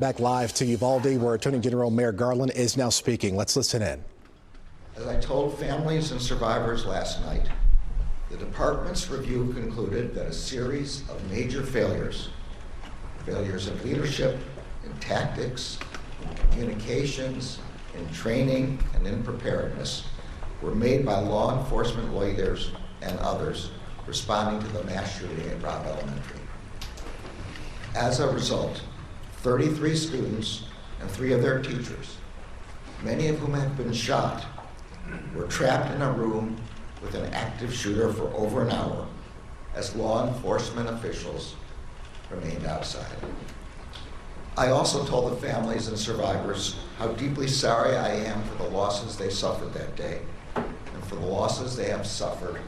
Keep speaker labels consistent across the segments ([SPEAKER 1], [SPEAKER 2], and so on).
[SPEAKER 1] Back live to Uvalde, where Attorney General Merrick Garland is now speaking. Let's listen in.
[SPEAKER 2] As I told families and survivors last night, the department's review concluded that a series of major failures in leadership, in tactics, in communications, in training, and in preparedness were made by law enforcement leaders and others responding to the mass shooting at Robb Elementary. As a result, 33 students and 3 of their teachers, many of whom had been shot, were trapped in a room with an active shooter for over an hour as law enforcement officials remained outside. I also told the families and survivors how deeply sorry I am for the losses they suffered that day and for the losses they have suffered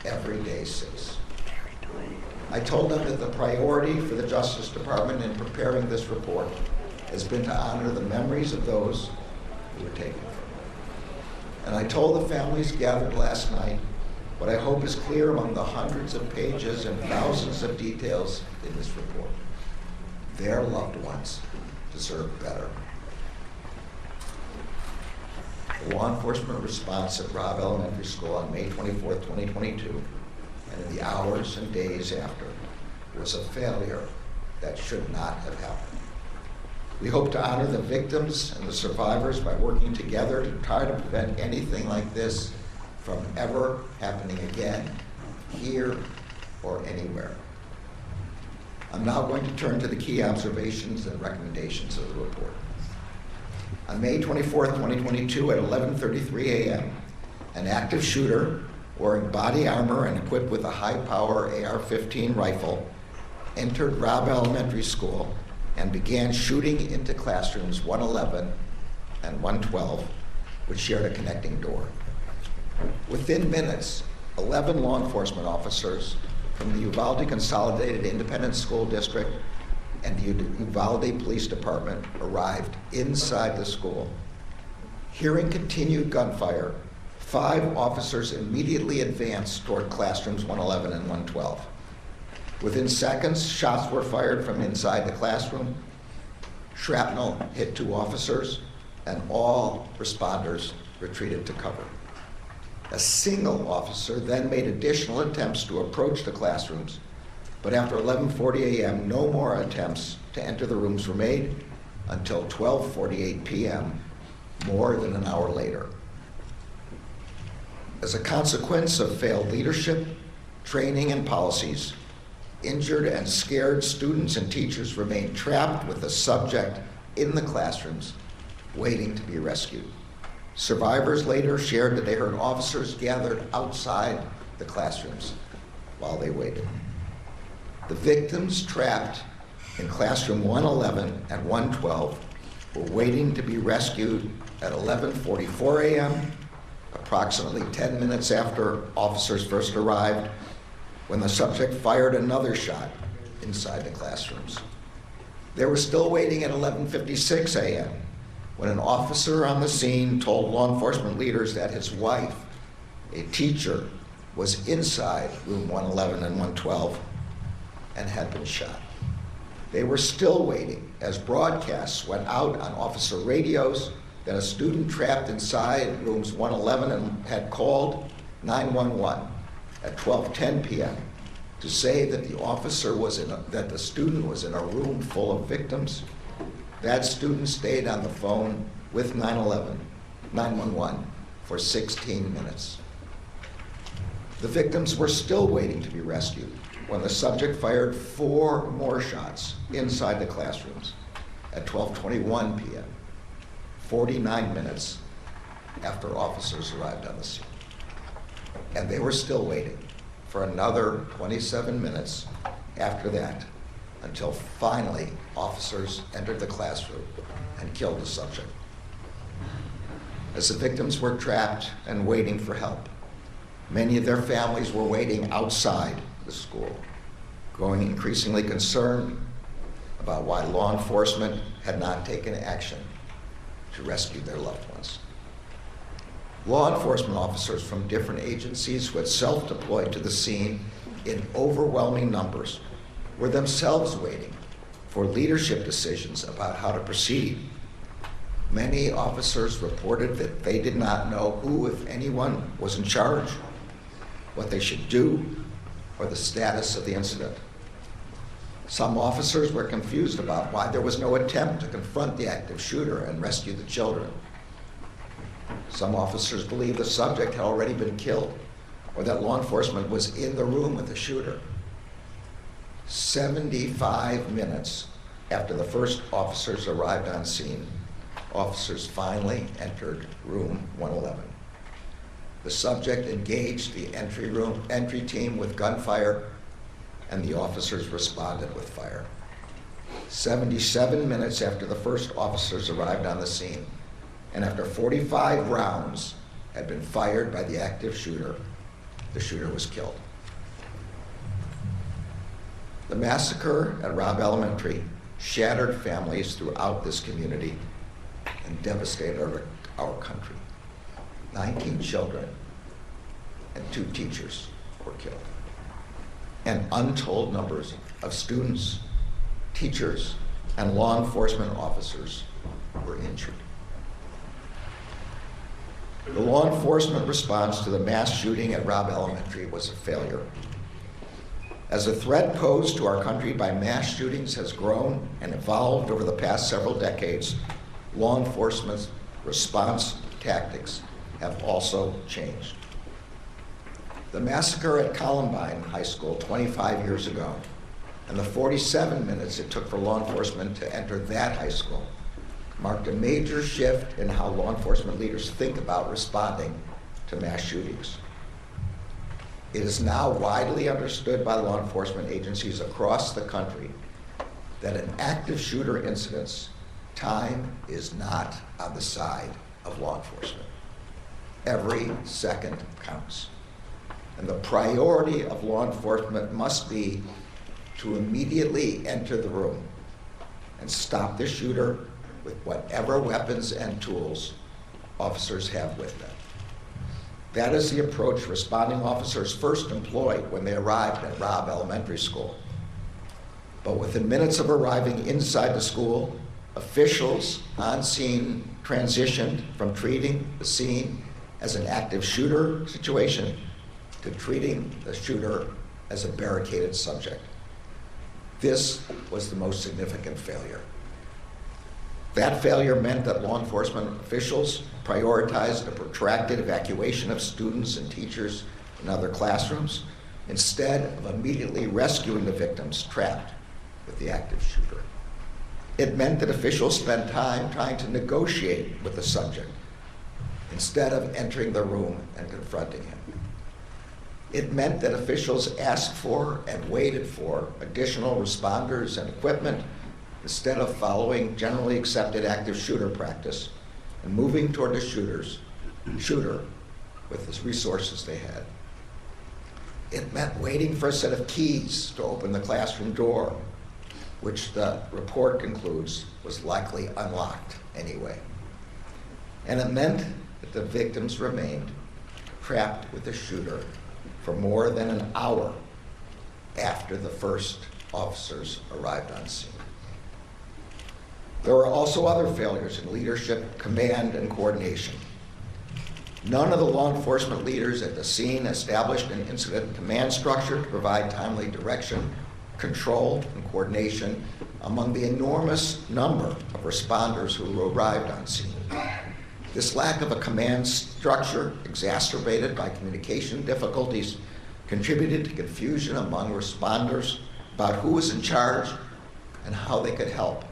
[SPEAKER 2] every day since. I told them that the priority for the Justice Department in preparing this report has been to honor the memories of those who were taken from them. And I told the families gathered last night what I hope is clear among the hundreds of pages and thousands of details in this report. Their loved ones deserve better. The law enforcement response at Robb Elementary School on May 24, 2022, and in the hours and days after, was a failure that should not have happened. We hope to honor the victims and the survivors by working together to try to prevent anything like this from ever happening again, here or anywhere. I'm now going to turn to the key observations and recommendations of the report. On May 24, 2022 at 11:33 a.m., an active shooter wearing body armor and equipped with a high-power AR-15 rifle entered Robb Elementary School and began shooting into classrooms 111 and 112, which shared a connecting door. Within minutes, 11 law enforcement officers from the Uvalde Consolidated Independent School District and the Uvalde Police Department arrived inside the school. Hearing continued gunfire, 5 officers immediately advanced toward classrooms 111 and 112. Within seconds, shots were fired from inside the classroom. Shrapnel hit 2 officers, and all responders retreated to cover. A single officer then made additional attempts to approach the classrooms, but after 11:40 a.m., no more attempts to enter the rooms were made until 12:48 p.m., more than an hour later. As a consequence of failed leadership, training, and policies, injured and scared students and teachers remained trapped with the subject in the classrooms, waiting to be rescued. Survivors later shared that they heard officers gathered outside the classrooms while they waited. The victims trapped in classroom 111 and 112 were waiting to be rescued at 11:44 a.m., approximately 10 minutes after officers first arrived, when the subject fired another shot inside the classrooms. They were still waiting at 11:56 a.m. when an officer on the scene told law enforcement leaders that his wife, a teacher, was inside room 111 and 112 and had been shot. They were still waiting as broadcasts went out on officer radios that a student trapped inside rooms 111 and had called 911 at 12:10 p.m. to say that that the student was in a room full of victims. That student stayed on the phone with 911 for 16 minutes. The victims were still waiting to be rescued when the subject fired 4 more shots inside the classrooms at 12:21 p.m., 49 minutes after officers arrived on the scene. And they were still waiting for another 27 minutes after that until finally officers entered the classroom and killed the subject. As the victims were trapped and waiting for help, many of their families were waiting outside the school, growing increasingly concerned about why law enforcement had not taken action to rescue their loved ones. Law enforcement officers from different agencies who had self-deployed to the scene in overwhelming numbers were themselves waiting for leadership decisions about how to proceed. Many officers reported that they did not know who, if anyone, was in charge, what they should do, or the status of the incident. Some officers were confused about why there was no attempt to confront the active shooter and rescue the children. Some officers believed the subject had already been killed, or that law enforcement was in the room with the shooter. 75 minutes after the first officers arrived on scene, officers finally entered room 111. The subject engaged the entry team with gunfire, and the officers responded with fire. 77 minutes after the first officers arrived on the scene, and after 45 rounds had been fired by the active shooter, the shooter was killed. The massacre at Robb Elementary shattered families throughout this community and devastated our country. 19 children and 2 teachers were killed, and untold numbers of students, teachers, and law enforcement officers were injured. The law enforcement response to the mass shooting at Robb Elementary was a failure. As the threat posed to our country by mass shootings has grown and evolved over the past several decades, law enforcement's response tactics have also changed. The massacre at Columbine High School 25 years ago, and the 47 minutes it took for law enforcement to enter that high school, marked a major shift in how law enforcement leaders think about responding to mass shootings. It is now widely understood by law enforcement agencies across the country that in active shooter incidents, time is not on the side of law enforcement. Every second counts. And the priority of law enforcement must be to immediately enter the room and stop the shooter with whatever weapons and tools officers have with them. That is the approach responding officers first employed when they arrived at Robb Elementary School. But within minutes of arriving inside the school, officials on scene transitioned from treating the scene as an active shooter situation to treating the shooter as a barricaded subject. This was the most significant failure. That failure meant that law enforcement officials prioritized a protracted evacuation of students and teachers in other classrooms instead of immediately rescuing the victims trapped with the active shooter. It meant that officials spent time trying to negotiate with the subject instead of entering the room and confronting him. It meant that officials asked for and waited for additional responders and equipment instead of following generally accepted active shooter practice and moving toward the shooter with the resources they had. It meant waiting for a set of keys to open the classroom door, which the report concludes was likely unlocked anyway. And it meant that the victims remained trapped with the shooter for more than an hour after the first officers arrived on scene. There were also other failures in leadership, command, and coordination. None of the law enforcement leaders at the scene established an incident command structure to provide timely direction, control, and coordination among the enormous number of responders who arrived on scene. This lack of a command structure, exacerbated by communication difficulties, contributed to confusion among responders about who was in charge and how they could help.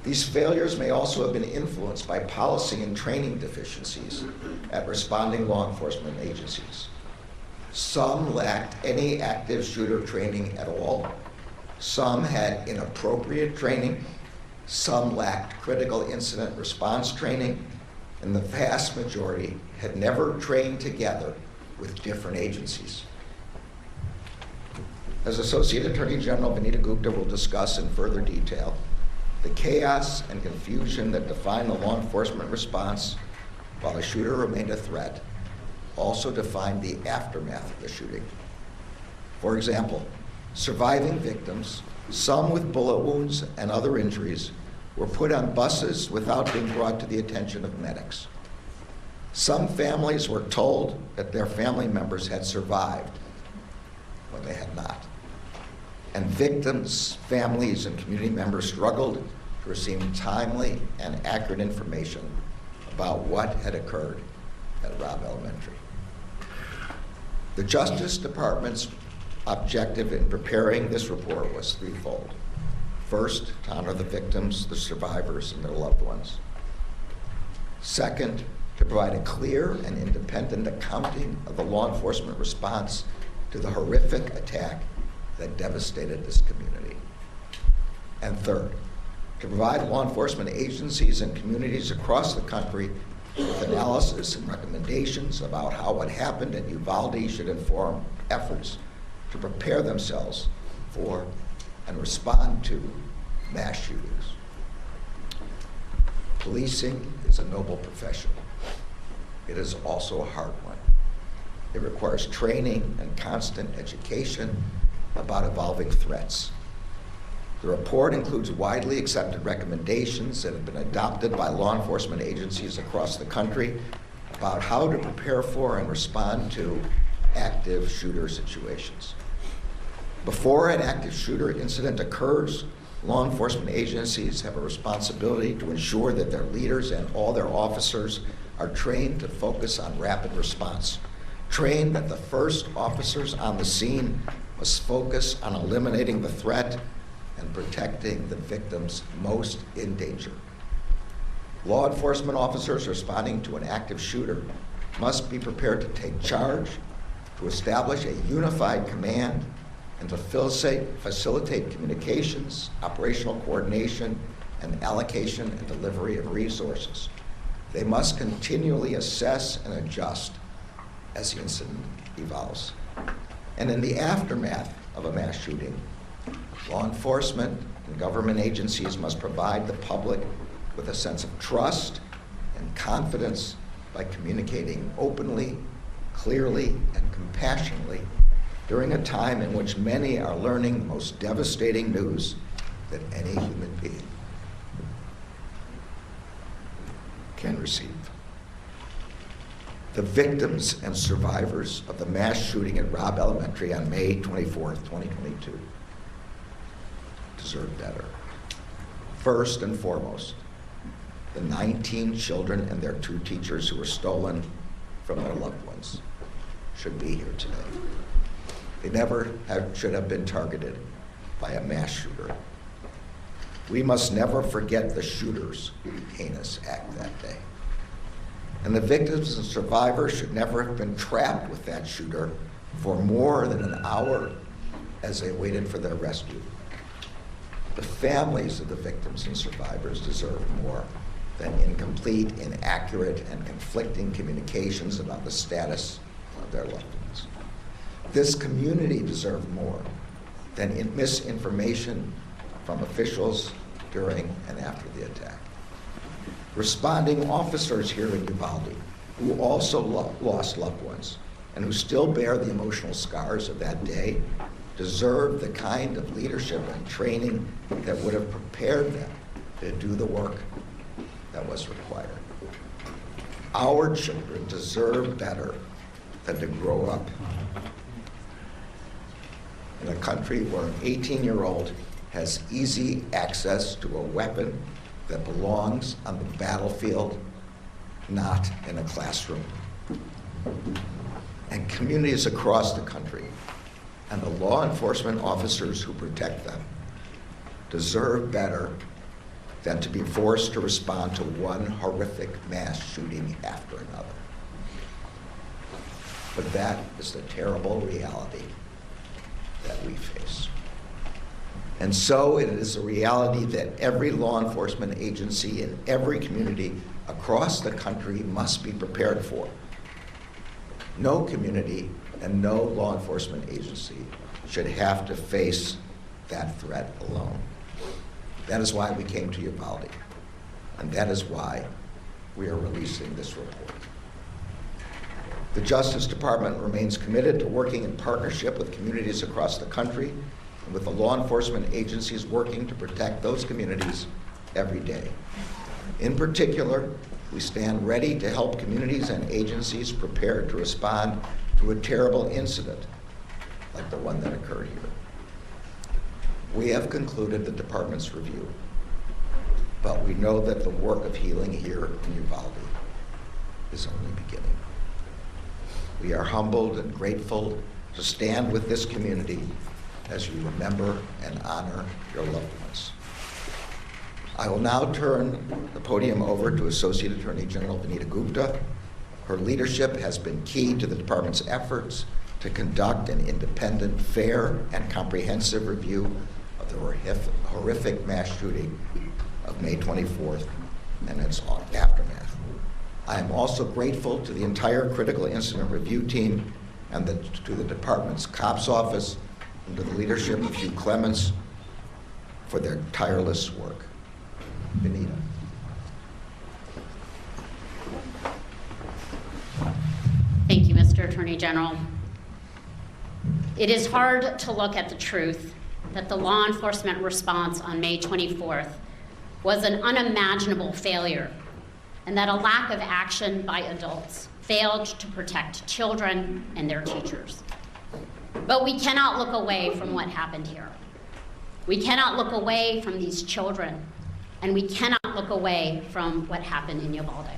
[SPEAKER 2] These failures may also have been influenced by policy and training deficiencies at responding law enforcement agencies. Some lacked any active shooter training at all. Some had inappropriate training. Some lacked critical incident response training. And the vast majority had never trained together with different agencies. As Associate Attorney General Vanita Gupta will discuss in further detail, the chaos and confusion that defined the law enforcement response while the shooter remained a threat also defined the aftermath of the shooting. For example, surviving victims Some with bullet wounds and other injuries were put on buses without being brought to the attention of medics. Some families were told that their family members had survived when they had not. And victims, families, and community members struggled to receive timely and accurate information about what had occurred at Robb Elementary. The Justice Department's objective in preparing this report was threefold. First, to honor the victims, the survivors, and their loved ones. Second, to provide a clear and independent accounting of the law enforcement response to the horrific attack that devastated this community. And third, to provide law enforcement agencies and communities across the country with analysis and recommendations about how what happened at Uvalde should inform efforts to prepare themselves for and respond to mass shootings. Policing is a noble profession. It is also a hard one. It requires training and constant education about evolving threats. The report includes widely accepted recommendations that have been adopted by law enforcement agencies across the country about how to prepare for and respond to active shooter situations. Before an active shooter incident occurs, law enforcement agencies have a responsibility to ensure that their leaders and all their officers are trained to focus on rapid response, trained that the first officers on the scene must focus on eliminating the threat and protecting the victims most in danger. Law enforcement officers responding to an active shooter must be prepared to take charge, to establish a unified command, and to facilitate communications, operational coordination, and allocation and delivery of resources. They must continually assess and adjust as the incident evolves. And in the aftermath of a mass shooting, law enforcement and government agencies must provide the public with a sense of trust and confidence by communicating openly, clearly, and compassionately during a time in which many are learning the most devastating news that any human being can receive. The victims and survivors of the mass shooting at Robb Elementary on May 24th, 2022 deserve better. First and foremost, the 19 children and their 2 teachers who were stolen from their loved ones should be here today. They should have been targeted by a mass shooter. We must never forget the shooter's heinous act that day. And the victims and survivors should never have been trapped with that shooter for more than an hour as they waited for their rescue. The families of the victims and survivors deserve more than incomplete, inaccurate, and conflicting communications about the status of their loved ones. This community deserves more than misinformation from officials during and after the attack. Responding officers here in Uvalde, who also lost loved ones and who still bear the emotional scars of that day, deserve the kind of leadership and training that would have prepared them to do the work that was required. Our children deserve better than to grow up in a country where an 18-year-old has easy access to a weapon that belongs on the battlefield, not in a classroom. And communities across the country and the law enforcement officers who protect them deserve better than to be forced to respond to one horrific mass shooting after another. But that is the terrible reality that we face. And so it is a reality that every law enforcement agency in every community across the country must be prepared for. No community and no law enforcement agency should have to face that threat alone. That is why we came to Uvalde, and that is why we are releasing this report. The Justice Department remains committed to working in partnership with communities across the country and with the law enforcement agencies working to protect those communities every day. In particular, we stand ready to help communities and agencies prepare to respond to a terrible incident like the one that occurred here. We have concluded the department's review, but we know that the work of healing here in Uvalde is only beginning. We are humbled and grateful to stand with this community as you remember and honor your loved ones. I will now turn the podium over to Associate Attorney General Vanita Gupta. Her leadership has been key to the department's efforts to conduct an independent, fair, and comprehensive review of the horrific mass shooting of May 24th and its aftermath. I am also grateful to the entire Critical Incident Review team and to the department's COPS office and to the leadership of Hugh Clements for their tireless work. Vanita.
[SPEAKER 3] Thank you, Mr. Attorney General. It is hard to look at the truth that the law enforcement response on May 24th was an unimaginable failure, and that a lack of action by adults failed to protect children and their teachers. But we cannot look away from what happened here. We cannot look away from these children, and we cannot look away from what happened in Uvalde.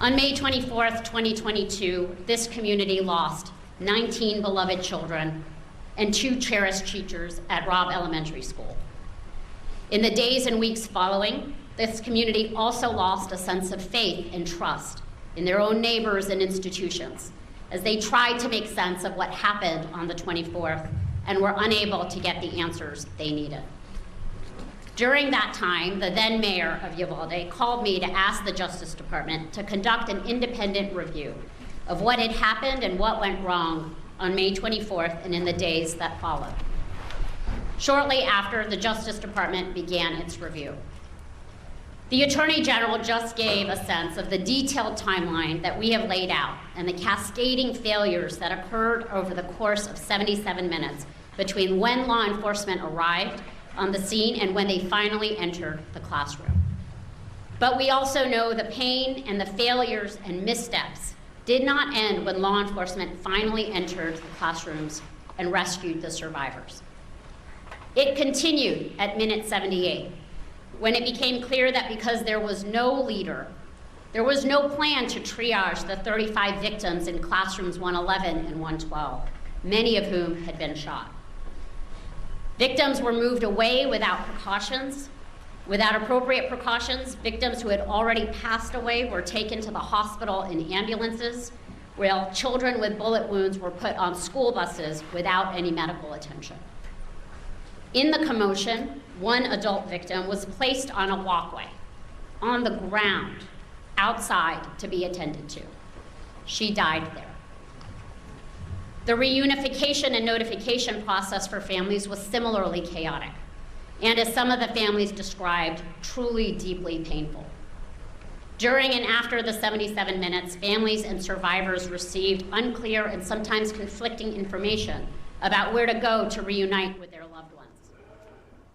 [SPEAKER 3] On May 24th, 2022, this community lost 19 beloved children and 2 cherished teachers at Robb Elementary School. In the days and weeks following, this community also lost a sense of faith and trust in their own neighbors and institutions as they tried to make sense of what happened on the 24th and were unable to get the answers they needed. During that time, the then mayor of Uvalde called me to ask the Justice Department to conduct an independent review of what had happened and what went wrong on May 24th and in the days that followed. Shortly after, the Justice Department began its review. The Attorney General just gave a sense of the detailed timeline that we have laid out and the cascading failures that occurred over the course of 77 minutes between when law enforcement arrived on the scene and when they finally entered the classroom. But we also know the pain and the failures and missteps did not end when law enforcement finally entered the classrooms and rescued the survivors. It continued at minute 78, when it became clear that because there was no leader, there was no plan to triage the 35 victims in classrooms 111 and 112, many of whom had been shot. Victims were moved away without precautions. Without appropriate precautions, victims who had already passed away were taken to the hospital in ambulances, while children with bullet wounds were put on school buses without any medical attention. In the commotion, one adult victim was placed on a walkway, on the ground, outside to be attended to. She died there. The reunification and notification process for families was similarly chaotic, and as some of the families described, truly deeply painful. During and after the 77 minutes, families and survivors received unclear and sometimes conflicting information about where to go to reunite with their loved ones.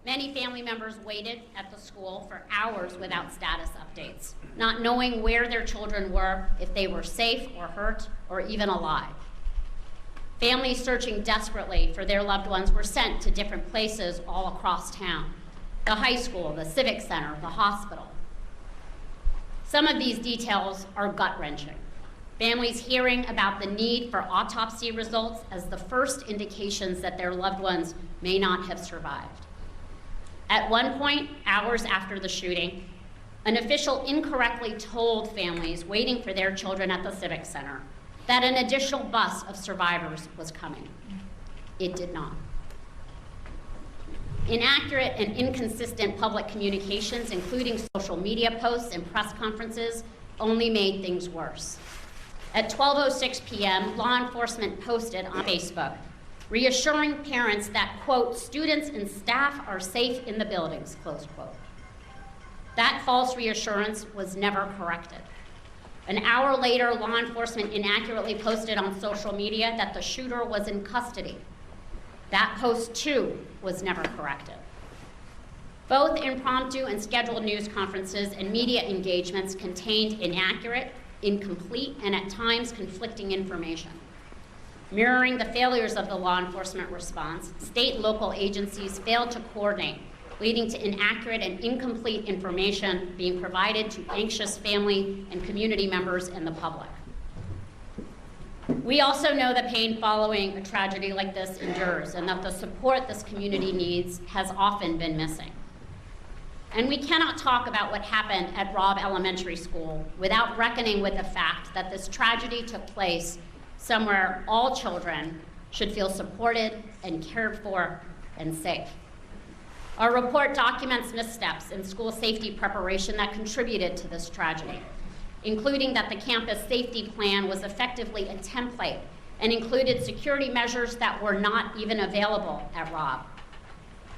[SPEAKER 3] Many family members waited at the school for hours without status updates, not knowing where their children were, if they were safe or hurt or even alive. Families searching desperately for their loved ones were sent to different places all across town: the high school, the civic center, the hospital. Some of these details are gut-wrenching. Families hearing about the need for autopsy results as the first indications that their loved ones may not have survived. At one point, hours after the shooting, an official incorrectly told families waiting for their children at the civic center that an additional bus of survivors was coming. It did not. Inaccurate and inconsistent public communications, including social media posts and press conferences, only made things worse. At 12:06 p.m., law enforcement posted on Facebook, reassuring parents that, quote, students and staff are safe in the buildings, close quote. That false reassurance was never corrected. An hour later, law enforcement inaccurately posted on social media that the shooter was in custody. That post, too, was never corrected. Both impromptu and scheduled news conferences and media engagements contained inaccurate, incomplete, and at times conflicting information. Mirroring the failures of the law enforcement response, state and local agencies failed to coordinate, leading to inaccurate and incomplete information being provided to anxious family and community members and the public. We also know the pain following a tragedy like this endures, and that the support this community needs has often been missing. And we cannot talk about what happened at Robb Elementary School without reckoning with the fact that this tragedy took place somewhere all children should feel supported and cared for and safe. Our report documents missteps in school safety preparation that contributed to this tragedy, including that the campus safety plan was effectively a template and included security measures that were not even available at Robb.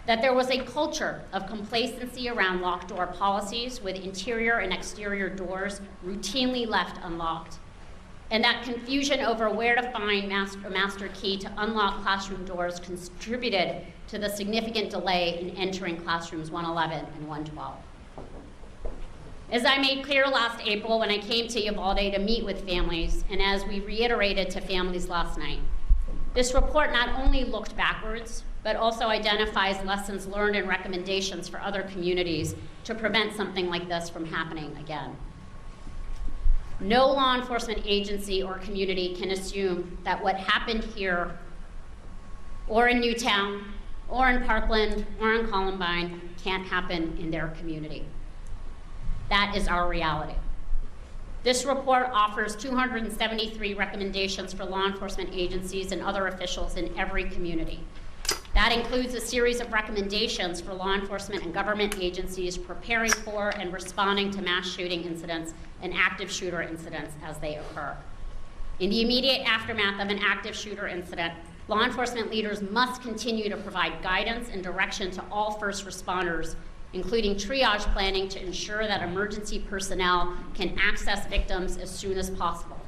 [SPEAKER 3] That there was a culture of complacency around locked door policies with interior and exterior doors routinely left unlocked. And that confusion over where to find a master key to unlock classroom doors contributed to the significant delay in entering classrooms 111 and 112. As I made clear last April when I came to Uvalde to meet with families, and as we reiterated to families last night, this report not only looked backwards, but also identifies lessons learned and recommendations for other communities to prevent something like this from happening again. No law enforcement agency or community can assume that what happened here, or in Newtown, or in Parkland, or in Columbine can't happen in their community. That is our reality. This report offers 273 recommendations for law enforcement agencies and other officials in every community. That includes a series of recommendations for law enforcement and government agencies preparing for and responding to mass shooting incidents and active shooter incidents as they occur. In the immediate aftermath of an active shooter incident, law enforcement leaders must continue to provide guidance and direction to all first responders, including triage planning to ensure that emergency personnel can access victims as soon as possible.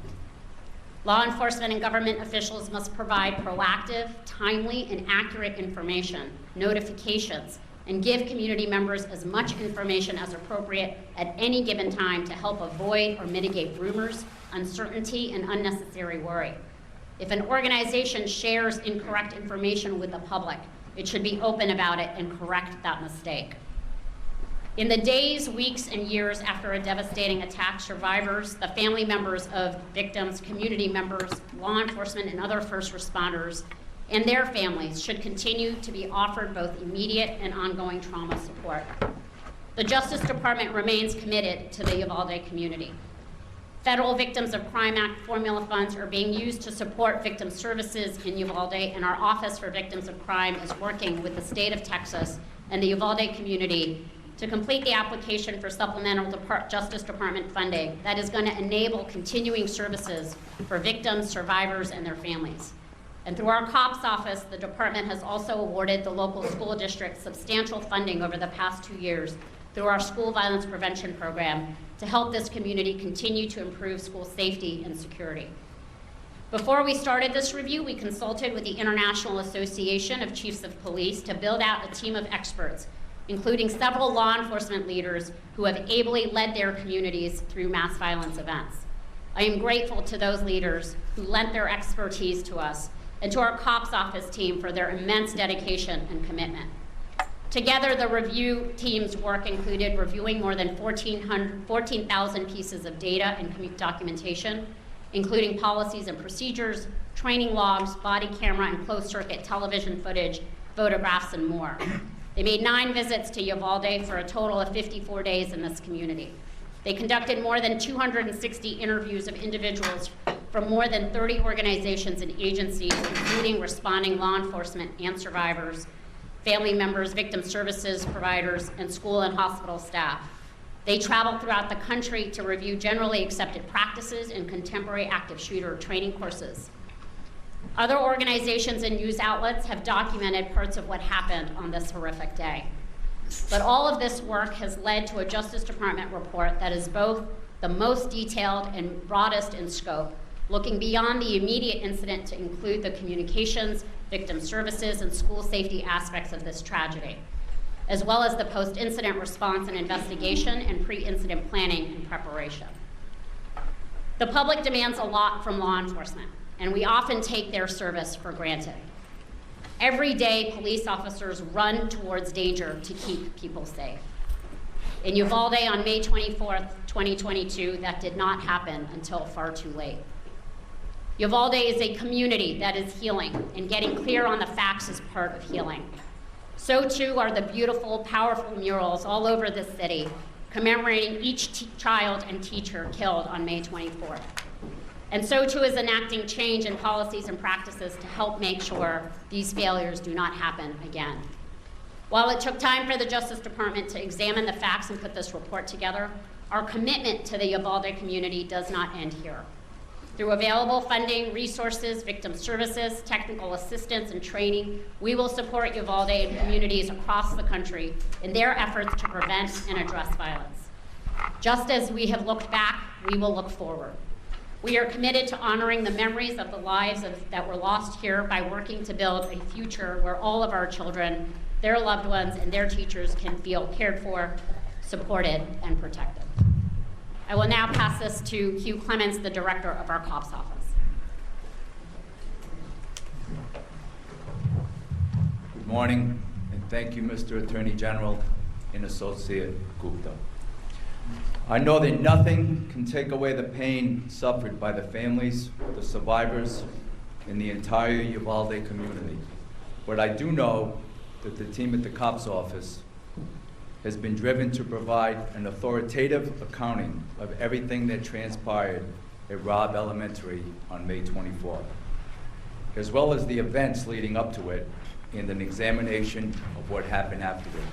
[SPEAKER 3] Law enforcement and government officials must provide proactive, timely, and accurate information, notifications, and give community members as much information as appropriate at any given time to help avoid or mitigate rumors, uncertainty, and unnecessary worry. If an organization shares incorrect information with the public, it should be open about it and correct that mistake. In the days, weeks, and years after a devastating attack, survivors, the family members of victims, community members, law enforcement, and other first responders, and their families should continue to be offered both immediate and ongoing trauma support. The Justice Department remains committed to the Uvalde community. Federal Victims of Crime Act formula funds are being used to support victim services in Uvalde, and our Office for Victims of Crime is working with the state of Texas and the Uvalde community to complete the application for supplemental Justice Department funding that is going to enable continuing services for victims, survivors, and their families. And through our COPS office, the department has also awarded the local school district substantial funding over the past 2 years through our school violence prevention program to help this community continue to improve school safety and security. Before we started this review, we consulted with the International Association of Chiefs of Police to build out a team of experts, including several law enforcement leaders who have ably led their communities through mass violence events. I am grateful to those leaders who lent their expertise to us and to our COPS office team for their immense dedication and commitment. Together, the review team's work included reviewing more than 14,000 pieces of data and documentation, including policies and procedures, training logs, body camera and closed-circuit television footage, photographs, and more. They made 9 visits to Uvalde for a total of 54 days in this community. They conducted more than 260 interviews of individuals from more than 30 organizations and agencies, including responding law enforcement and survivors, family members, victim services providers, and school and hospital staff. They traveled throughout the country to review generally accepted practices and contemporary active shooter training courses. Other organizations and news outlets have documented parts of what happened on this horrific day. But all of this work has led to a Justice Department report that is both the most detailed and broadest in scope, looking beyond the immediate incident to include the communications, victim services, and school safety aspects of this tragedy, as well as the post-incident response and investigation and pre-incident planning and preparation. The public demands a lot from law enforcement, and we often take their service for granted. Every day, police officers run towards danger to keep people safe. In Uvalde on May 24th, 2022, that did not happen until far too late. Uvalde is a community that is healing, and getting clear on the facts is part of healing. So too are the beautiful, powerful murals all over the city commemorating each child and teacher killed on May 24th. And so too is enacting change in policies and practices to help make sure these failures do not happen again. While it took time for the Justice Department to examine the facts and put this report together, our commitment to the Uvalde community does not end here. Through available funding, resources, victim services, technical assistance, and training, we will support Uvalde and communities across the country in their efforts to prevent and address violence. Just as we have looked back, we will look forward. We are committed to honoring the memories of the lives that were lost here by working to build a future where all of our children, their loved ones, and their teachers can feel cared for, supported, and protected. I will now pass this to Hugh Clements, the director of our COPS office.
[SPEAKER 4] Good morning, and thank you, Mr. Attorney General and Associate Gupta. I know that nothing can take away the pain suffered by the families, the survivors, and the entire Uvalde community. But I do know that the team at the COPS office has been driven to provide an authoritative accounting of everything that transpired at Robb Elementary on May 24th, as well as the events leading up to it and an examination of what happened afterward.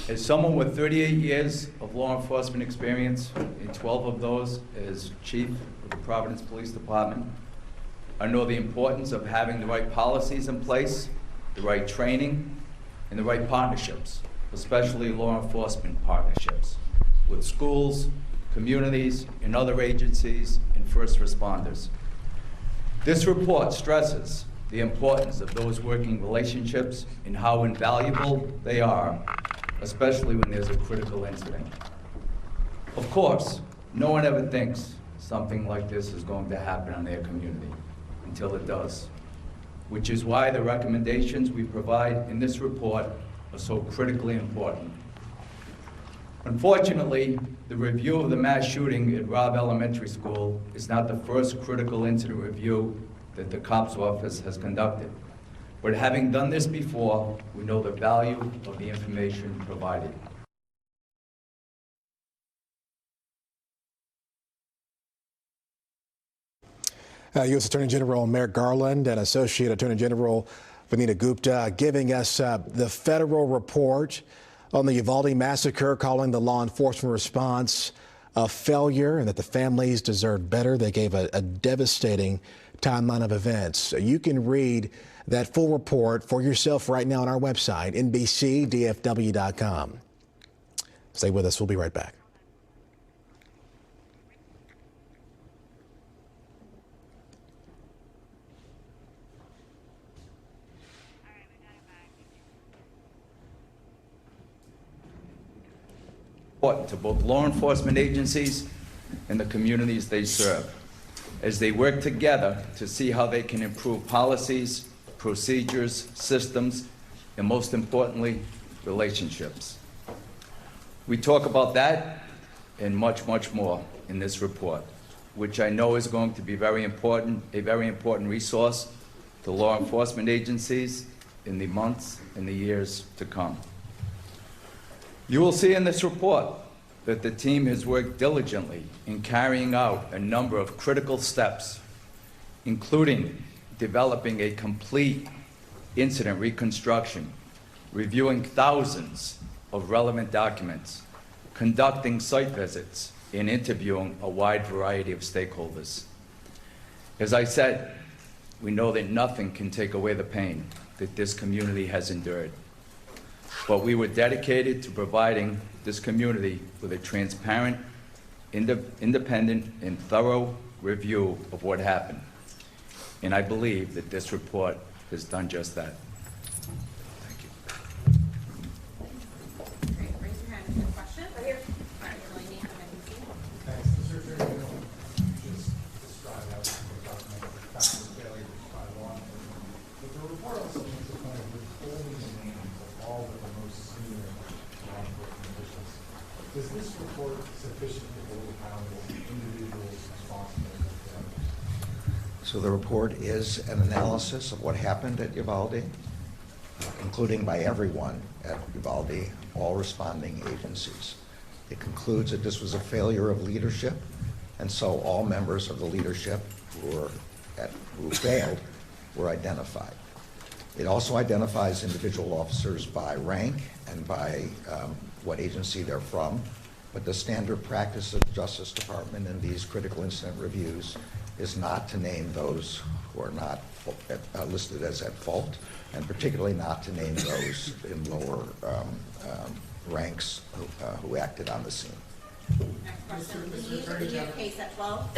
[SPEAKER 4] As someone with 38 years of law enforcement experience, and 12 of those as chief of the Providence Police Department, I know the importance of having the right policies in place, the right training, and the right partnerships, especially law enforcement partnerships with schools, communities, and other agencies and first responders. This report stresses the importance of those working relationships and how invaluable they are, especially when there's a critical incident. Of course, no one ever thinks something like this is going to happen in their community until it does, which is why the recommendations we provide in this report are so critically important. Unfortunately, the review of the mass shooting at Robb Elementary School is not the first critical incident review that the COPS office has conducted. But having done this before, we know the value of the information provided.
[SPEAKER 1] U.S. Attorney General Merrick Garland and Associate Attorney General Vanita Gupta giving us the federal report on the Uvalde massacre, calling the law enforcement response a failure and that the families deserve better. They gave a devastating timeline of events. You can read that full report for yourself right now on our website, NBCDFW.com. Stay with us. We'll be right back.
[SPEAKER 4] To both law enforcement agencies and the communities they serve, as they work together to see how they can improve policies, procedures, systems, and most importantly, relationships. We talk about that and much, much more in this report, which I know is going to be a very important resource to law enforcement agencies in the months and the years to come. You will see in this report that the team has worked diligently in carrying out a number of critical steps, including developing a complete incident reconstruction, reviewing thousands of relevant documents, conducting site visits, and interviewing a wide variety of stakeholders. As I said, we know that nothing can take away the pain that this community has endured. But we were dedicated to providing this community with a transparent, independent, and thorough review of what happened. And I believe that this report has done just that. Thank you.
[SPEAKER 5] Great. Raise your hand if you have a question. Right here. All right, Delaney, and then Lucy.
[SPEAKER 6] Thanks. Mr. Attorney General, you just described how the document found the failure by law enforcement. But the report also makes a point of withholding the names of all of the most senior law enforcement officials. Is this report sufficient to hold accountable individuals responsible for the failure?
[SPEAKER 2] So the report is an analysis of what happened at Uvalde, including by everyone at Uvalde, all responding agencies. It concludes that this was a failure of leadership, and so all members of the leadership who failed were identified. It also identifies individual officers by rank and by what agency they're from, but the standard practice of the Justice Department in these critical incident reviews is not to name those who are not listed as at fault, and particularly not to name those in lower ranks who acted on the scene.
[SPEAKER 5] Next question, please. We have case at 12.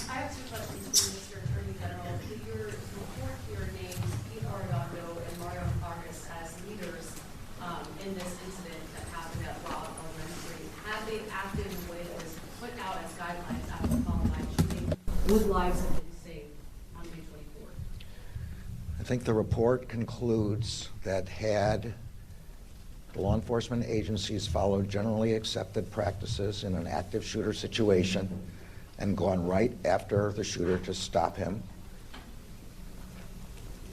[SPEAKER 7] I have two questions for Mr. Attorney General. Your report here names Pete Arredondo and Mario Vargas as leaders in this incident that happened at Robb Elementary. Have they acted in a way that was put out as guidelines after the Columbine shooting? Would lives have been saved on May 24th?
[SPEAKER 2] I think the report concludes that had the law enforcement agencies followed generally accepted practices in an active shooter situation and gone right after the shooter to stop him,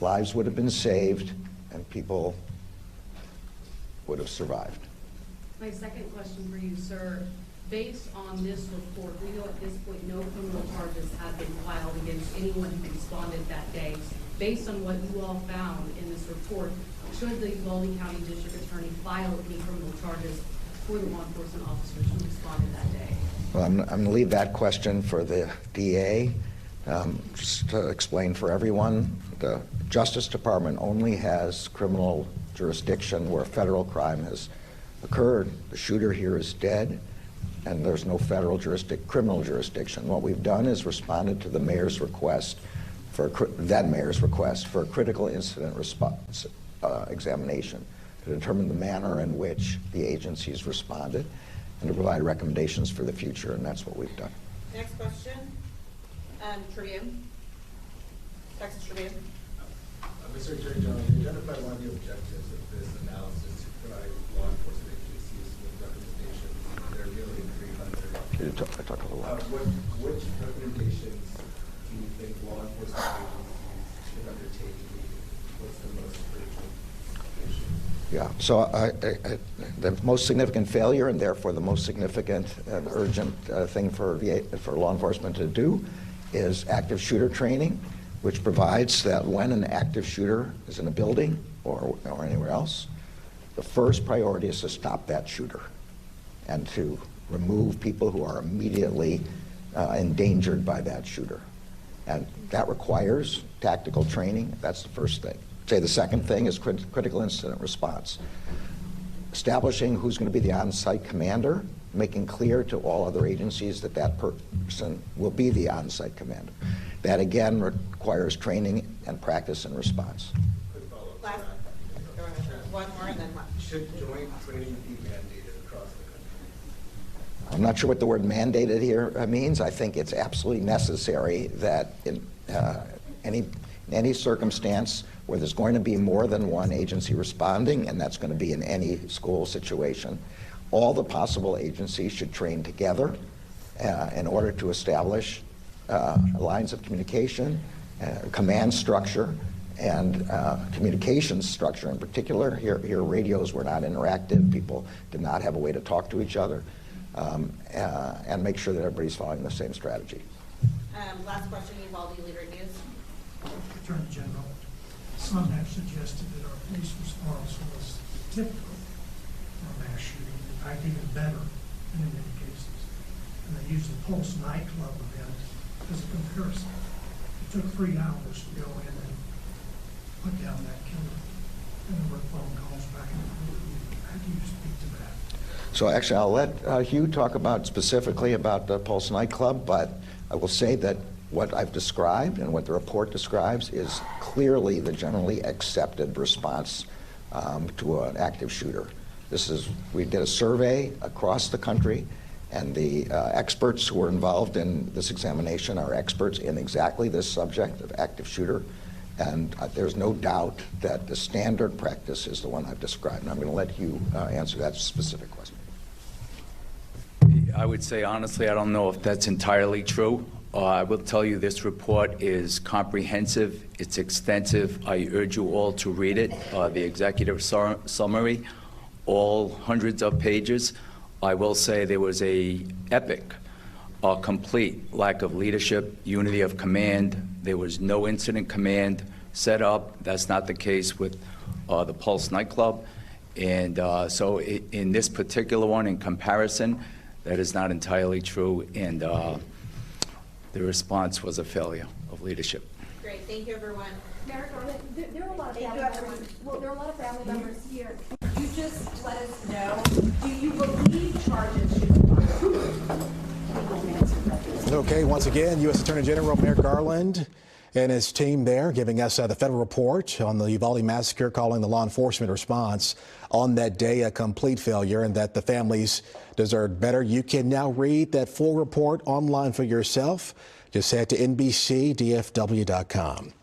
[SPEAKER 2] lives would have been saved and people would have survived.
[SPEAKER 7] My second question for you, sir. Based on this report, we know at this point no criminal charges have been filed against anyone who responded that day. Based on what you all found in this report, should the Uvalde County District Attorney file any criminal charges for the law enforcement officers who responded that day?
[SPEAKER 2] Well, I'm going to leave that question for the DA. Just to explain for everyone, the Justice Department only has criminal jurisdiction where federal crime has occurred. The shooter here is dead, and there's no federal criminal jurisdiction. What we've done is responded to the mayor's request for a critical incident response examination to determine the manner in which the agencies responded and to provide recommendations for the future, and that's what we've done.
[SPEAKER 5] Next question. Tribune. Texas Tribune.
[SPEAKER 6] Mr. Attorney General, you identified one of the objectives of this analysis to provide law enforcement agencies with recommendations. There are nearly 300.
[SPEAKER 2] I talked a little loud.
[SPEAKER 6] Which recommendations do you think law enforcement agencies should undertake? What's the most urgent issue?
[SPEAKER 2] Yeah, so the most significant failure, and therefore the most significant and urgent thing for law enforcement to do, is active shooter training, which provides that when an active shooter is in a building or anywhere else, the first priority is to stop that shooter and to remove people who are immediately endangered by that shooter. And that requires tactical training. That's the first thing. Say the second thing is critical incident response. Establishing who's going to be the on-site commander, making clear to all other agencies that that person will be the on-site commander. That again requires training and practice and response.
[SPEAKER 6] Quick follow-up.
[SPEAKER 5] Last. One more and then one.
[SPEAKER 6] Should joint training be mandated across the country?
[SPEAKER 2] I'm not sure what the word mandated here means. I think it's absolutely necessary that in any circumstance where there's going to be more than one agency responding, and that's going to be in any school situation, all the possible agencies should train together in order to establish lines of communication, command structure, and communications structure in particular. Here radios were not interactive. People did not have a way to talk to each other, and make sure that everybody's following the same strategy.
[SPEAKER 5] Last question, Uvalde Leader News.
[SPEAKER 8] Attorney General, some have suggested that our police response was typical for a mass shooting, in fact even better in many cases. And they used the Pulse nightclub event as a comparison. It took 3 hours to go in and put down that killer, and there were phone calls back and forth. How do you speak to that?
[SPEAKER 2] So actually, I'll let Hugh talk about specifically about the Pulse nightclub, but I will say that what I've described and what the report describes is clearly the generally accepted response to an active shooter. We did a survey across the country, and the experts who were involved in this examination are experts in exactly this subject of active shooter. And there's no doubt that the standard practice is the one I've described. And I'm going to let Hugh answer that specific question.
[SPEAKER 4] I would say, honestly, I don't know if that's entirely true. I will tell you this report is comprehensive. It's extensive. I urge you all to read it. The executive summary, all hundreds of pages. I will say there was a epic, complete lack of leadership, unity of command. There was no incident command set up. That's not the case with the Pulse nightclub. And so in this particular one, in comparison, that is not entirely true. And the response was a failure of leadership.
[SPEAKER 5] Great, thank you, everyone.
[SPEAKER 9] Merrick, there are a lot of family members. Well, there are a lot of family members here. Could you just let us know, do you believe charges should be filed?
[SPEAKER 1] Okay, once again, U.S. Attorney General Merrick Garland and his team there giving us the federal report on the Uvalde massacre, calling the law enforcement response on that day a complete failure and that the families deserved better. You can now read that full report online for yourself. Just head to NBCDFW.com.